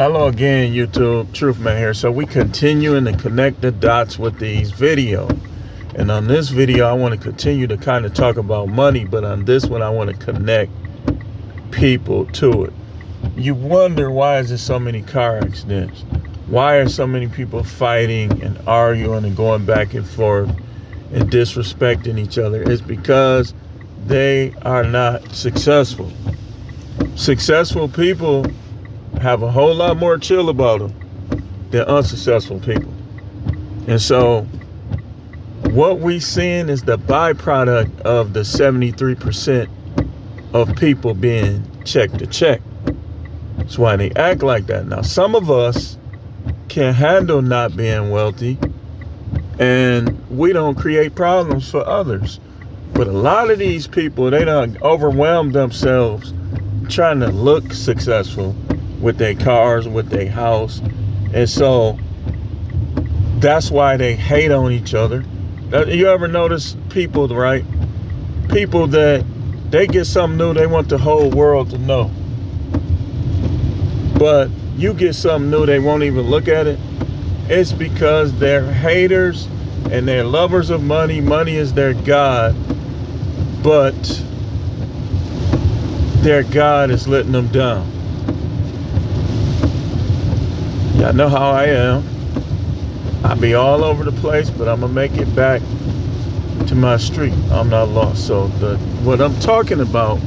Hello again, YouTube. Truthman here. So we continuing to connect the dots with these videos. And on this video, I want to continue to kind of talk about money, but on this one, I want to connect people to it. You wonder, why is there so many car accidents? Why are so many people fighting and arguing and going back and forth and disrespecting each other? It's because they are not successful. Successful people have a whole lot more chill about them than unsuccessful people. And so what we seeing is the byproduct of the 73% of people being check to check. That's why they act like that. Now, some of us can handle not being wealthy and we don't create problems for others. But a lot of these people, they don't overwhelm themselves trying to look successful with their cars, with their house. And so that's why they hate on each other. You ever notice people, right? People that they get something new, they want the whole world to know. But you get something new, they won't even look at it. It's because they're haters and they're lovers of money. Money is their God. But their God is letting them down. Y'all know how I am. I be all over the place, but I'm gonna make it back to my street. I'm not lost. So what I'm talking about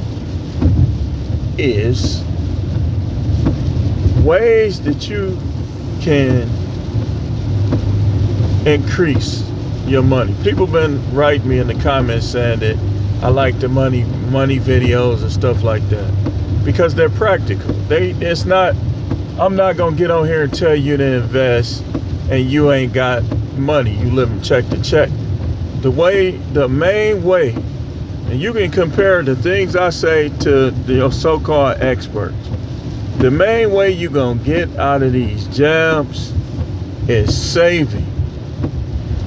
is ways that you can increase your money. People been writing me in the comments saying that I like the money videos and stuff like that because they're practical. I'm not gonna get on here and tell you to invest and you ain't got money. You living check to check. The main way, and you can compare the things I say to the so-called experts. The main way you gonna get out of these jams is saving.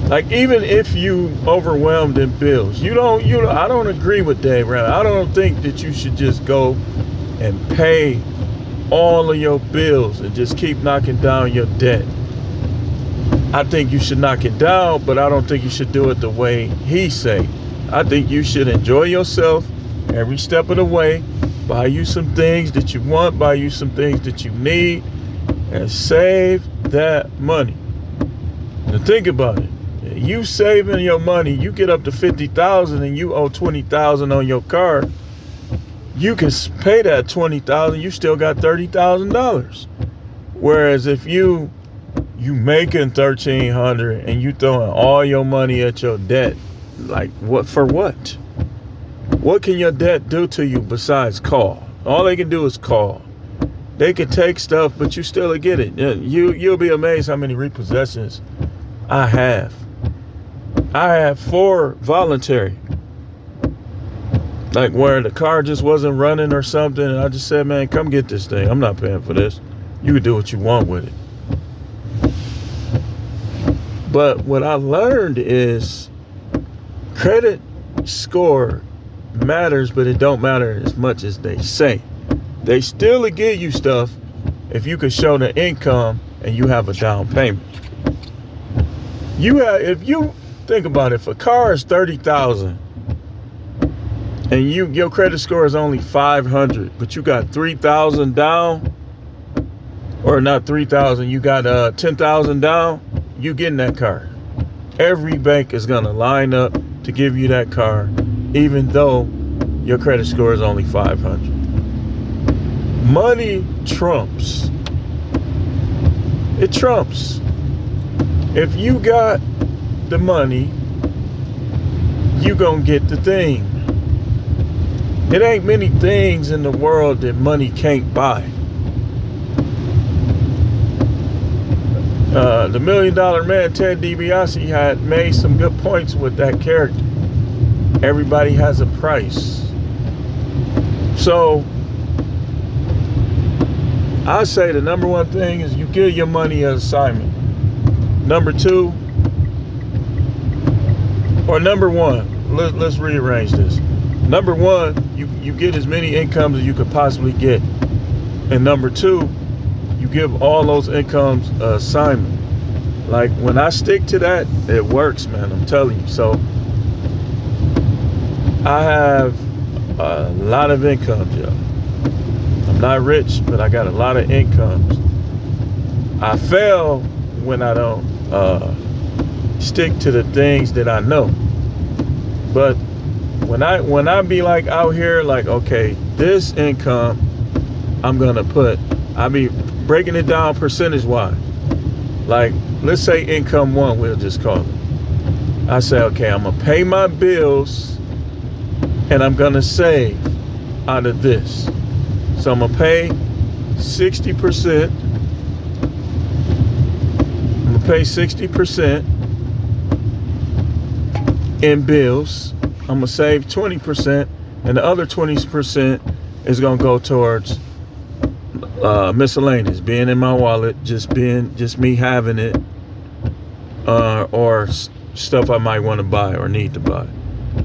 Like, even if you overwhelmed in bills, I don't agree with Dave Ramsey. I don't think that you should just go and pay all of your bills and just keep knocking down your debt. I think you should knock it down, but I don't think you should do it the way he say. I think you should enjoy yourself every step of the way, buy you some things that you want, buy you some things that you need, and save that money. Now think about it. You saving your money, you get up to $50,000 and you owe $20,000 on your car. You can pay that $20,000, you still got $30,000. Whereas if you making $1,300 and you throwing all your money at your debt, like what for what? What can your debt do to you besides call? All they can do is call. They can take stuff, but you still get it. You'll be amazed how many repossessions I have. I have 4 voluntary. Like where the car just wasn't running or something, and I just said, man, come get this thing. I'm not paying for this. You can do what you want with it. But what I learned is credit score matters, but it don't matter as much as they say. They still give you stuff if you can show the income and you have a down payment. If you think about it, if a car is $30,000 and your credit score is only 500, but you got 3,000 down, or not 3,000, you got 10,000 down, you getting that car. Every bank is gonna line up to give you that car, even though your credit score is only 500. Money trumps. It trumps. If you got the money, you gonna get the thing. It ain't many things in the world that money can't buy. The $1 Million Man, Ted DiBiase, had made some good points with that character. Everybody has a price. So I say the number one thing is you give your money an assignment. Number 2, or number 1, let's rearrange this. Number 1, you get as many incomes as you could possibly get. And number 2, you give all those incomes an assignment. Like when I stick to that, it works, man. I'm telling you. So I have a lot of incomes, yo. I'm not rich, but I got a lot of incomes. I fail when I don't stick to the things that I know. But when I be like out here, like, okay, this income I'm gonna put, I be breaking it down percentage wise. Like, let's say income one, we'll just call it. I say, okay, I'm gonna pay my bills and I'm gonna save out of this. So I'm gonna pay 60%. I'm gonna pay 60% in bills. I'm gonna save 20%, and the other 20% is gonna go towards miscellaneous, being in my wallet, just me having it, or stuff I might want to buy or need to buy.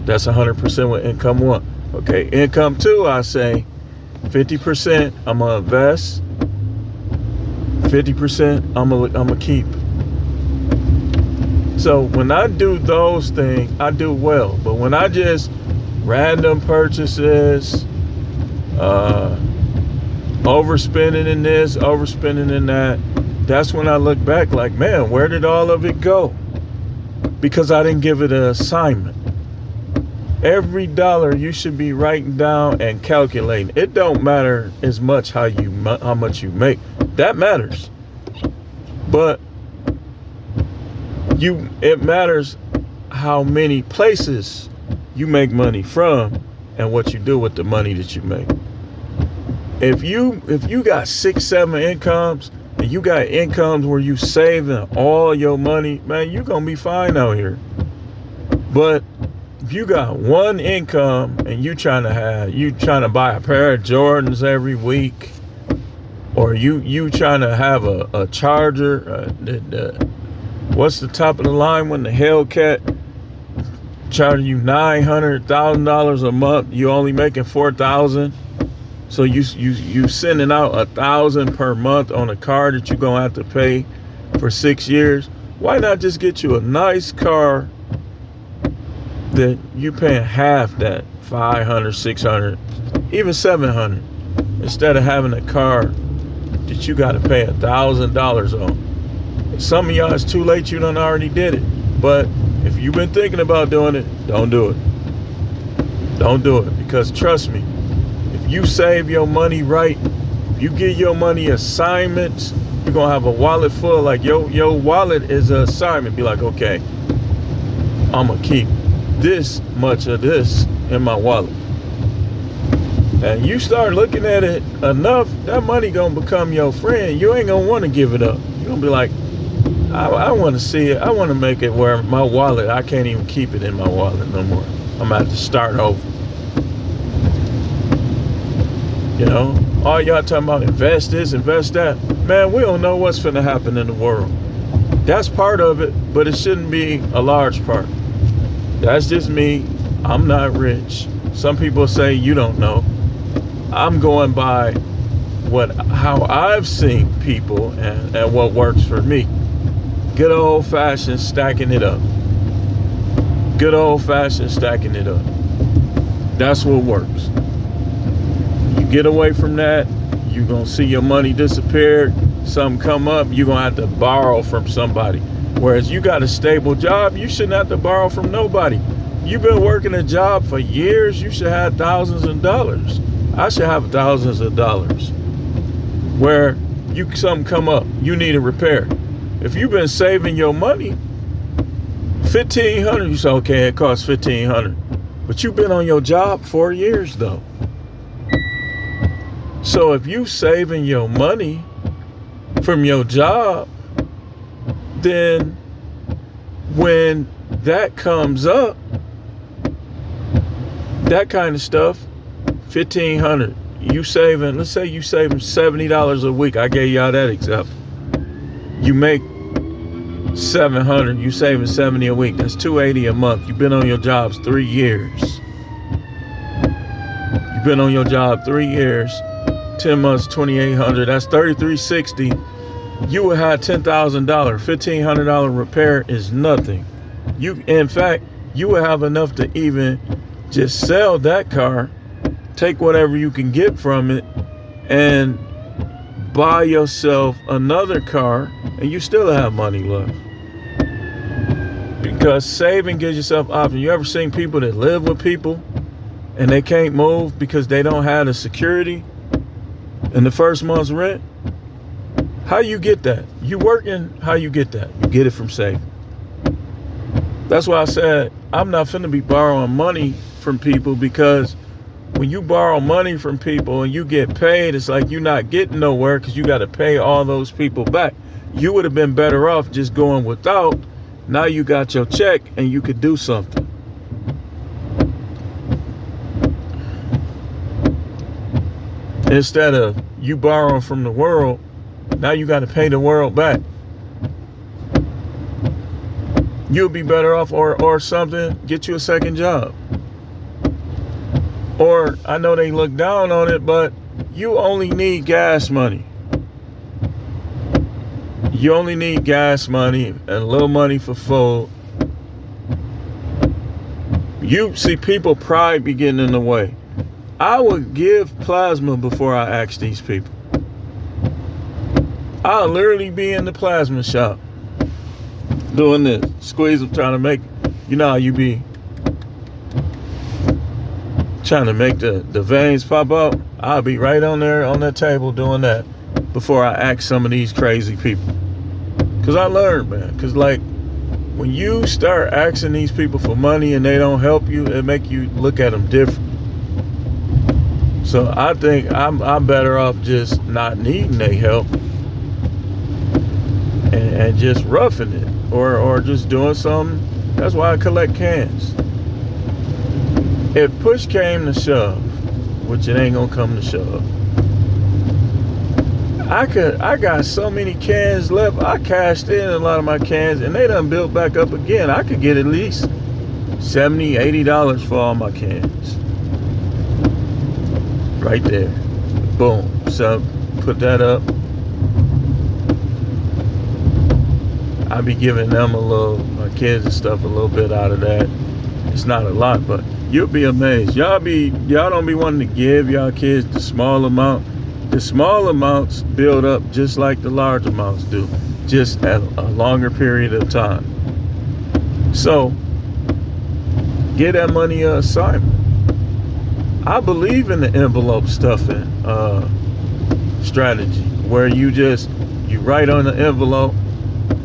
That's 100% with income one. Okay, income two, I say 50% I'm gonna invest, 50% I'm gonna keep. So when I do those things, I do well. But when I just random purchases, overspending in this, overspending in that, that's when I look back like, man, where did all of it go? Because I didn't give it an assignment. Every dollar you should be writing down and calculating. It don't matter as much how much you make. That matters. But it matters how many places you make money from and what you do with the money that you make. If you got 6-7 incomes and you got incomes where you saving all your money, man, you're gonna be fine out here. But if you got one income and you trying to buy a pair of Jordans every week, or you trying to have a Charger, what's the top of the line when the Hellcat charging you $900,000 a month, you only making $4,000, so you sending out $1,000 per month on a car that you're gonna have to pay for 6 years. Why not just get you a nice car that you paying half that, $500, $600, even $700, instead of having a car that you got to pay $1,000 on? Some of y'all, it's too late, you done already did it. But if you've been thinking about doing it, don't do it. Don't do it, because trust me, if you save your money right, if you give your money assignments, you're gonna have a wallet full. Like your wallet is an assignment. Be like, okay, I'm gonna keep this much of this in my wallet. And you start looking at it enough, that money gonna become your friend. You ain't gonna want to give it up. You're gonna be like, I want to see it. I want to make it where my wallet, I can't even keep it in my wallet no more. I'm gonna have to start over. You know, all y'all talking about invest this, invest that. Man, we don't know what's finna happen in the world. That's part of it, but it shouldn't be a large part. That's just me. I'm not rich. Some people say you don't know. I'm going by how I've seen people and what works for me. Good old fashioned stacking it up. Good old fashioned stacking it up. That's what works. You get away from that, you're gonna see your money disappear. Something come up, you're gonna have to borrow from somebody. Whereas you got a stable job, you shouldn't have to borrow from nobody. You've been working a job for years, you should have thousands of dollars. I should have thousands of dollars. Where something come up, you need a repair. If you've been saving your money, $1,500, you say, okay, it costs $1,500. But you've been on your job 4 years though. So if you saving your money from your job, then when that comes up, that kind of stuff, $1,500, you saving, let's say you saving $70 a week. I gave y'all that example. You make $700, you saving $70 a week. That's $280 a month. You've been on your jobs 3 years. You've been on your job 3 years. 10 months, 2,800. That's 3,360. You would have $10,000. $1,500 repair is nothing. In fact, you would have enough to even just sell that car, take whatever you can get from it, and buy yourself another car, and you still have money left. Because saving gives yourself options. You ever seen people that live with people and they can't move because they don't have the security in the first month's rent? How you get that? You working, how you get that? You get it from saving. That's why I said I'm not finna be borrowing money from people, because when you borrow money from people and you get paid, it's like you're not getting nowhere because you got to pay all those people back. You would have been better off just going without. Now you got your check and you could do something. Instead of you borrowing from the world, now you got to pay the world back. You'll be better off or something, get you a second job. Or I know they look down on it, but you only need gas money. You only need gas money and a little money for food. You see, people pride be getting in the way. I would give plasma before I ask these people. I'll literally be in the plasma shop doing this, squeeze them, trying to make, you know how you be trying to make the veins pop out. I'll be right on there on that table doing that before I ask some of these crazy people. Because I learned, man, because like when you start asking these people for money and they don't help you, it make you look at them different. So I think I'm better off just not needing their help and just roughing it or just doing something. That's why I collect cans. If push came to shove, which it ain't gonna come to shove, I got so many cans left. I cashed in a lot of my cans and they done built back up again. I could get at least $70, $80 for all my cans. Right there. Boom. So put that up. I be giving them my kids and stuff, a little bit out of that. It's not a lot, but you'll be amazed. Y'all don't be wanting to give y'all kids the small amount. The small amounts build up just like the large amounts do, just at a longer period of time. So get that money an assignment. I believe in the envelope stuffing strategy, where you write on the envelope,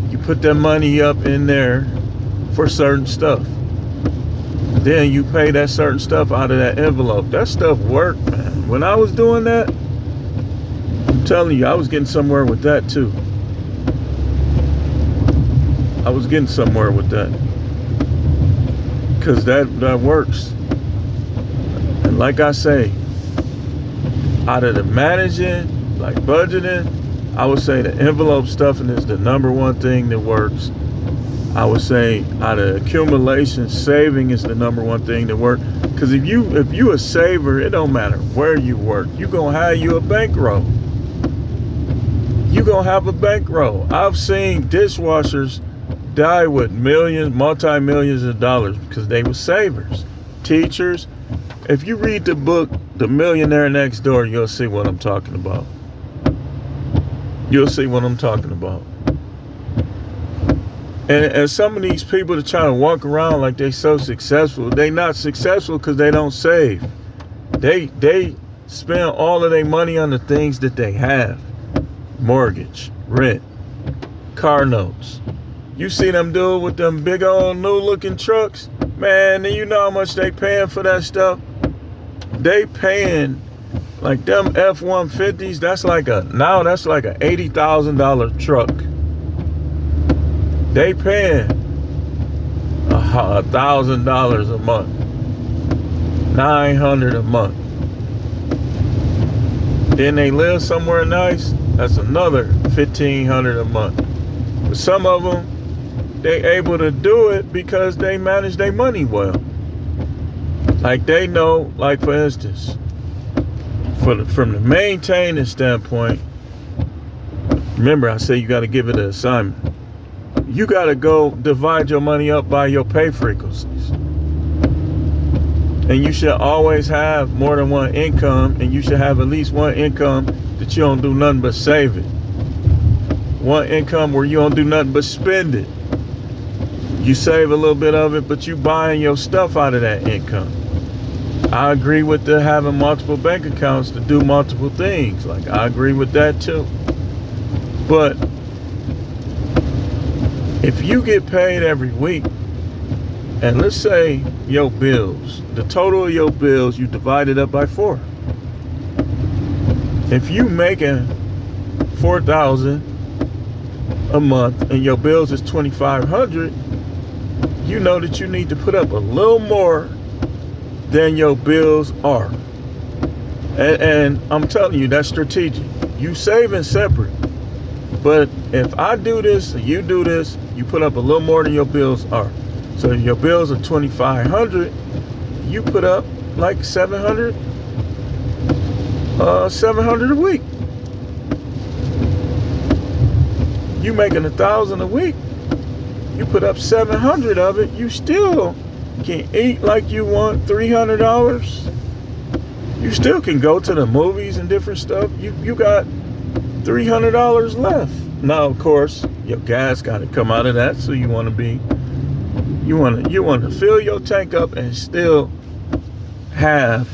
you put that money up in there for certain stuff. Then you pay that certain stuff out of that envelope. That stuff worked, man. When I was doing that, I'm telling you, I was getting somewhere with that too. I was getting somewhere with that. Because that works. And like I say, out of the managing, like budgeting, I would say the envelope stuffing is the number one thing that works. I would say out of accumulation, saving is the number one thing that works. Because if you a saver, it don't matter where you work. You gonna have you a bankroll. You gonna have a bankroll. I've seen dishwashers die with multi-millions of dollars because they were savers. Teachers, if you read the book, The Millionaire Next Door, you'll see what I'm talking about. You'll see what I'm talking about. And some of these people that try to walk around like they so successful, they not successful because they don't save. They spend all of their money on the things that they have. Mortgage, rent, car notes. You see them do it with them big old new looking trucks? Man, and you know how much they paying for that stuff? They paying like them F-150s, that's like a $80,000 truck. They paying $1,000 a month, $900 a month. Then they live somewhere nice, that's another $1,500 a month. But some of them, they able to do it because they manage their money well. Like they know, like for instance, from the maintaining standpoint, remember I said you got to give it an assignment. You got to go divide your money up by your pay frequencies. And you should always have more than one income, and you should have at least one income that you don't do nothing but save it. One income where you don't do nothing but spend it. You save a little bit of it, but you buying your stuff out of that income. I agree with the having multiple bank accounts to do multiple things. Like, I agree with that too. But if you get paid every week, and let's say your bills, the total of your bills, you divide it up by 4. If you making $4,000 a month and your bills is $2,500, you know that you need to put up a little more than your bills are. And I'm telling you, that's strategic. You saving separate. But if I do this and you do this, you put up a little more than your bills are. So if your bills are $2,500, you put up like $700 a week. You making $1,000 a week, you put up 700 of it, you still can eat like you want $300. You still can go to the movies and different stuff. You got $300 left. Now, of course, your gas got to come out of that, so you want to fill your tank up and still have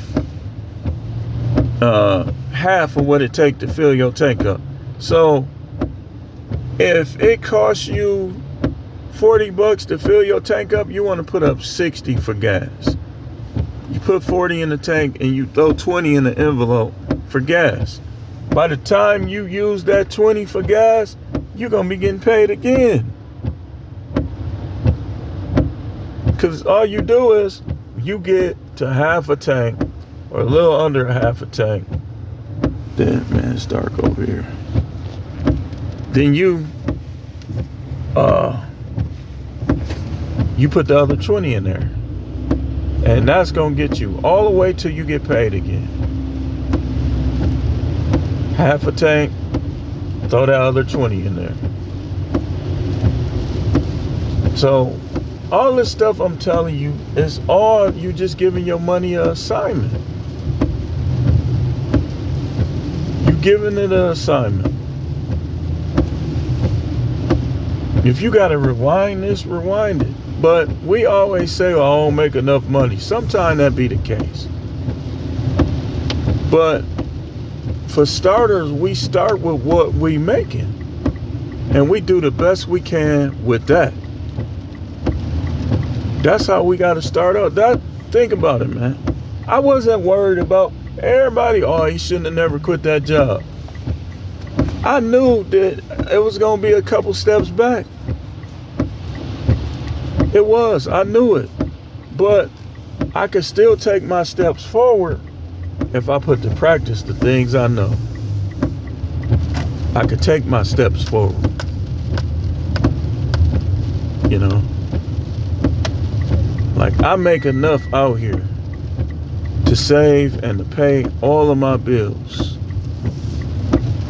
half of what it takes to fill your tank up. So if it costs you $40 to fill your tank up, you want to put up 60 for gas. You put 40 in the tank and you throw 20 in the envelope for gas. By the time you use that 20 for gas, you're going to be getting paid again. Because all you do is you get to half a tank or a little under half a tank. Damn, man, it's dark over here. Then you put the other 20 in there. And that's going to get you all the way till you get paid again. Half a tank, throw that other 20 in there. So all this stuff I'm telling you is all you just giving your money an assignment. You giving it an assignment. If you got to rewind this, rewind it. But we always say, oh, I don't make enough money. Sometimes that be the case. But for starters, we start with what we making. And we do the best we can with that. That's how we got to start out. Think about it, man. I wasn't worried about everybody, oh, he shouldn't have never quit that job. I knew that it was going to be a couple steps back. It was. I knew it. But I could still take my steps forward if I put to practice the things I know. I could take my steps forward. You know? Like, I make enough out here to save and to pay all of my bills.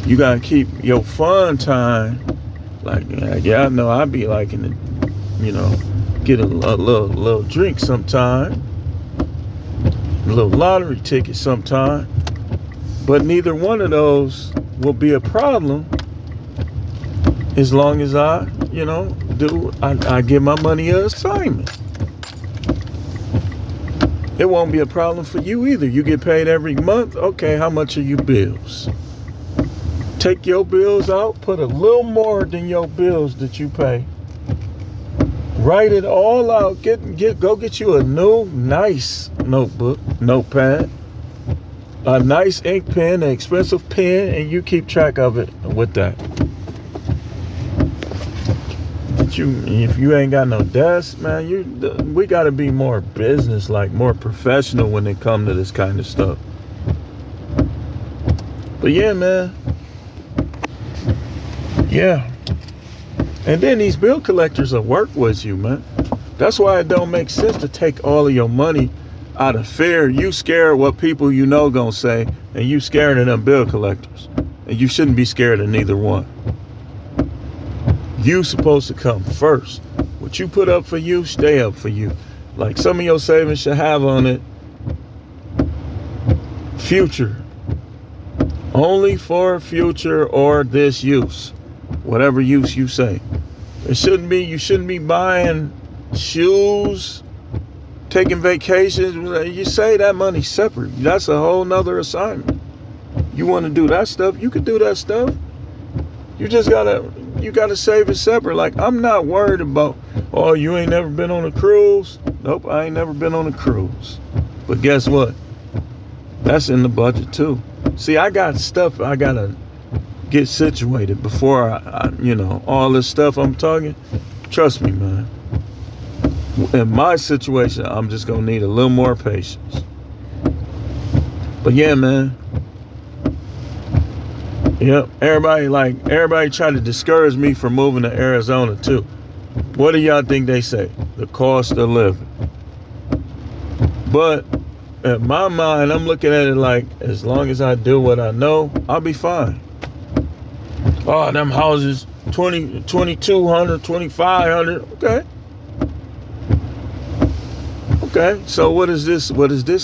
You gotta keep your fun time. Like, yeah, I know I be liking to, you know, get a little drink sometime, a little lottery ticket sometime. But neither one of those will be a problem as long as I, you know, I give my money an assignment. It won't be a problem for you either. You get paid every month. Okay, how much are your bills? Take your bills out, put a little more than your bills that you pay. Write it all out. Go get you a new nice notepad, a nice ink pen, an expensive pen, and you keep track of it with that. If you ain't got no desk, man, we got to be more business-like, more professional when it comes to this kind of stuff. But yeah, man. Yeah. And then these bill collectors will work with you, man. That's why it don't make sense to take all of your money out of fear. You scared what people you know gonna say, and you scared of them bill collectors. And you shouldn't be scared of neither one. You supposed to come first. What you put up for you, stay up for you. Like some of your savings should have on it, future. Only for future or this use. Whatever use you say. You shouldn't be buying shoes, taking vacations. You say that money's separate. That's a whole nother assignment. You want to do that stuff, you can do that stuff. You gotta save it separate. Like, I'm not worried about, oh, you ain't never been on a cruise. Nope, I ain't never been on a cruise. But guess what? That's in the budget too. See, I got stuff I gotta get situated before I all this stuff I'm talking. Trust me, man. In my situation, I'm just gonna need a little more patience. But yeah, man. Yep. Everybody try to discourage me from moving to Arizona too. What do y'all think they say? The cost of living. But in my mind, I'm looking at it like, as long as I do what I know, I'll be fine. Oh, them houses, 2,200, 2,500. Okay. So what does this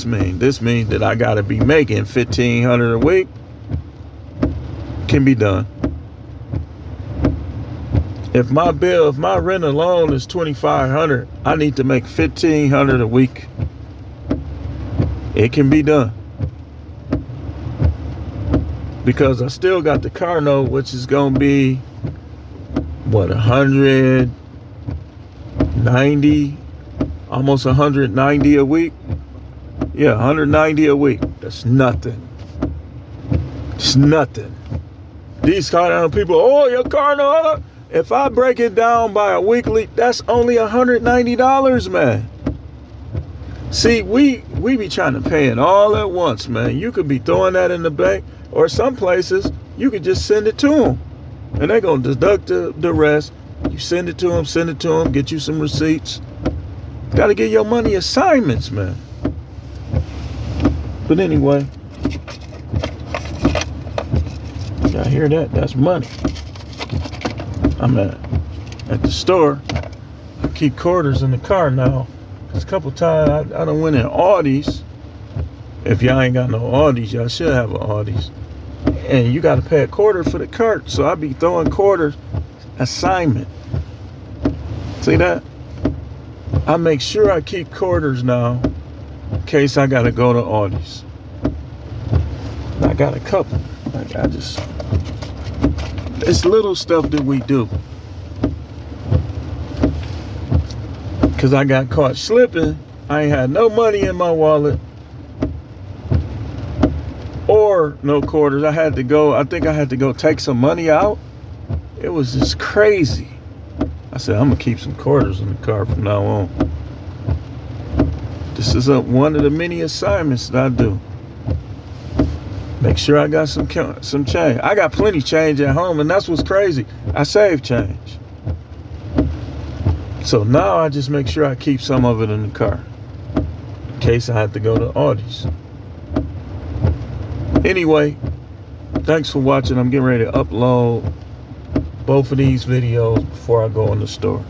mean? This means that I gotta be making 1,500 a week. Can be done. If my rent alone is 2,500, I need to make 1,500 a week. It can be done. Because I still got the car note, which is gonna be what, 190, almost 190 a week. Yeah, 190 a week. That's nothing. It's nothing. These car note people, oh, your car note. If I break it down by a weekly, that's only $190, man. See, we be trying to pay it all at once, man. You could be throwing that in the bank, or some places you could just send it to them, and they're gonna deduct the rest. You send it to them, get you some receipts. Got to get your money assignments, man. But anyway, y'all hear that? That's money. I'm at the store. I keep quarters in the car now. There's a couple times I done went in Audis. If y'all ain't got no Audis, y'all should have an Audis. And you got to pay a quarter for the cart. So I be throwing quarters assignment. See that? I make sure I keep quarters now in case I got to go to Audis. I got a couple. It's little stuff that we do. Because I got caught slipping. I ain't had no money in my wallet. Or no quarters. I think I had to go take some money out. It was just crazy. I said, I'm going to keep some quarters in the car from now on. This is one of the many assignments that I do. Make sure I got some change. I got plenty change at home, and that's what's crazy. I save change. So now I just make sure I keep some of it in the car in case I have to go to Audis. Anyway, thanks for watching. I'm getting ready to upload both of these videos before I go in the store.